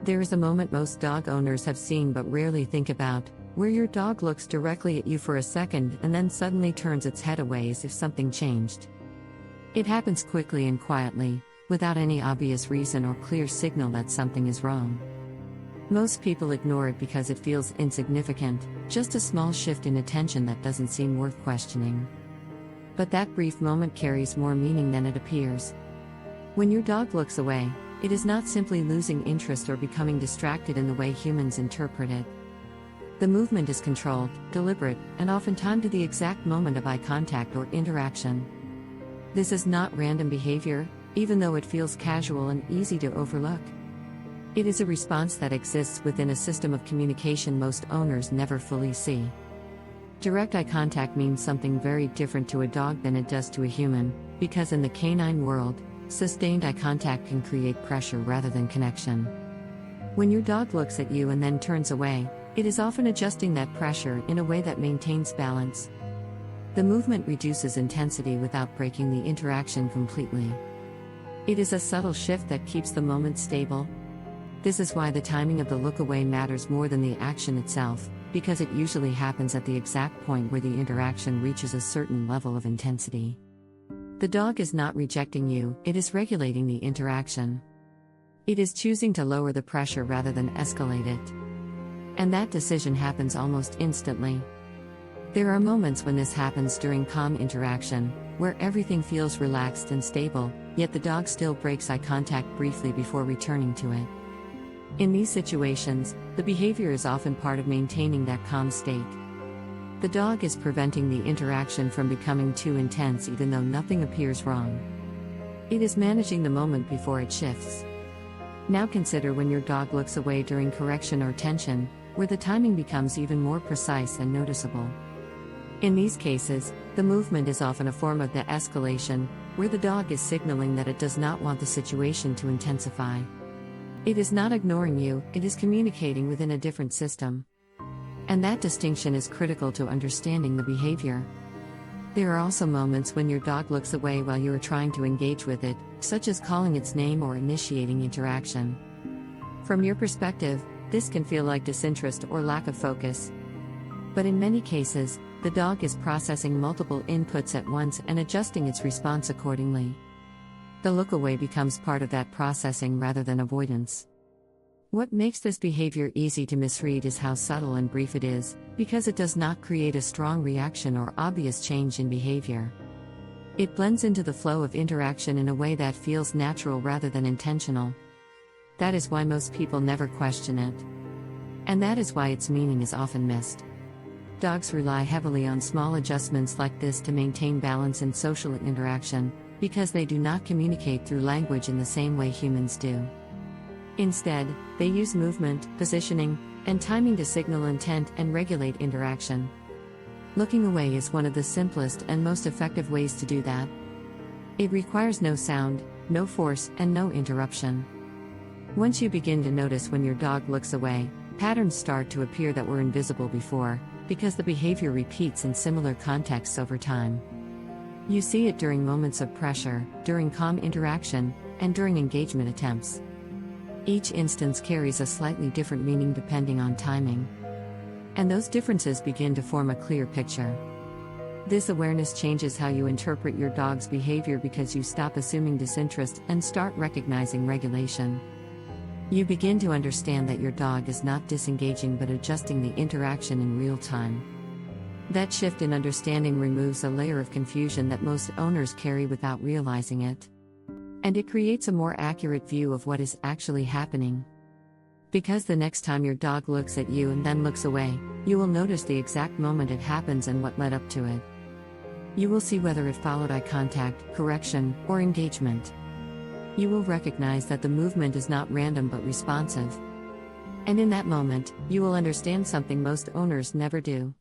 There is a moment most dog owners have seen but rarely think about, where your dog looks directly at you for a second and then suddenly turns its head away as if something changed. It happens quickly and quietly, without any obvious reason or clear signal that something is wrong. Most people ignore it because it feels insignificant, just a small shift in attention that doesn't seem worth questioning. But that brief moment carries more meaning than it appears. When your dog looks away, it is not simply losing interest or becoming distracted in the way humans interpret it. The movement is controlled, deliberate, and often timed to the exact moment of eye contact or interaction. This is not random behavior, even though it feels casual and easy to overlook. It is a response that exists within a system of communication most owners never fully see. Direct eye contact means something very different to a dog than it does to a human, because in the canine world, sustained eye contact can create pressure rather than connection. When your dog looks at you and then turns away, it is often adjusting that pressure in a way that maintains balance. The movement reduces intensity without breaking the interaction completely. It is a subtle shift that keeps the moment stable. This is why the timing of the look away matters more than the action itself, because it usually happens at the exact point where the interaction reaches a certain level of intensity. The dog is not rejecting you, it is regulating the interaction. It is choosing to lower the pressure rather than escalate it. And that decision happens almost instantly. There are moments when this happens during calm interaction, where everything feels relaxed and stable, yet the dog still breaks eye contact briefly before returning to it. In these situations, the behavior is often part of maintaining that calm state. The dog is preventing the interaction from becoming too intense even though nothing appears wrong. It is managing the moment before it shifts. Now consider when your dog looks away during correction or tension, where the timing becomes even more precise and noticeable. In these cases, the movement is often a form of de-escalation, where the dog is signaling that it does not want the situation to intensify. It is not ignoring you, it is communicating within a different system. And that distinction is critical to understanding the behavior. There are also moments when your dog looks away while you are trying to engage with it, such as calling its name or initiating interaction. From your perspective, this can feel like disinterest or lack of focus. But in many cases, the dog is processing multiple inputs at once and adjusting its response accordingly. The look away becomes part of that processing rather than avoidance. What makes this behavior easy to misread is how subtle and brief it is, because it does not create a strong reaction or obvious change in behavior. It blends into the flow of interaction in a way that feels natural rather than intentional. That is why most people never question it. And that is why its meaning is often missed. Dogs rely heavily on small adjustments like this to maintain balance in social interaction, because they do not communicate through language in the same way humans do. Instead, they use movement, positioning, and timing to signal intent and regulate interaction. Looking away is one of the simplest and most effective ways to do that. It requires no sound, no force, and no interruption. Once you begin to notice when your dog looks away, patterns start to appear that were invisible before, because the behavior repeats in similar contexts over time. You see it during moments of pressure, during calm interaction, and during engagement attempts. Each instance carries a slightly different meaning depending on timing. And those differences begin to form a clear picture. This awareness changes how you interpret your dog's behavior because you stop assuming disinterest and start recognizing regulation. You begin to understand that your dog is not disengaging but adjusting the interaction in real time. That shift in understanding removes a layer of confusion that most owners carry without realizing it. And it creates a more accurate view of what is actually happening. Because the next time your dog looks at you and then looks away, you will notice the exact moment it happens and what led up to it. You will see whether it followed eye contact, correction, or engagement. You will recognize that the movement is not random but responsive. And in that moment, you will understand something most owners never do.